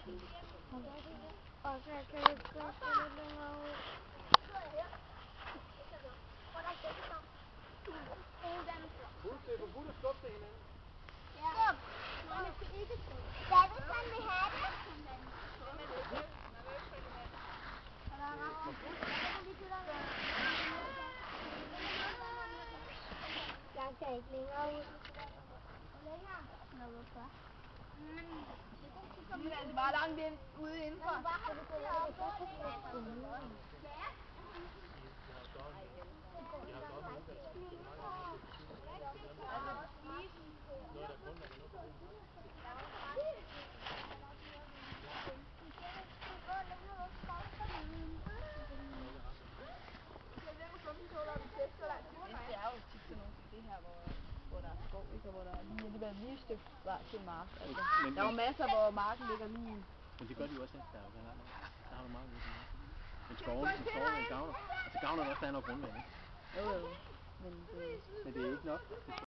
Og så kan vi gå lidt længere ud. Det er forbudt at skubbe til hinanden. Skub! Nej, man skal ikke skubbe. Hvad hvis man vil have det? Jeg kan ikke længere ud. Nå, hvorfor? Men altså bare langt ind, ude indenfor. Det er jo tit sådan nogle som det her, hvor der er skov, ikke? Og hvor der er lige et stykke vej til mark. Altså, der er jo masser, hvor marken ligger lige. Men det gør de jo også her, der er jo langt. Der har du meget ude til marken. Men skoven gavner. Altså gavner det også, der er noget grundvand, ikke? Jo. Men det er ikke nok.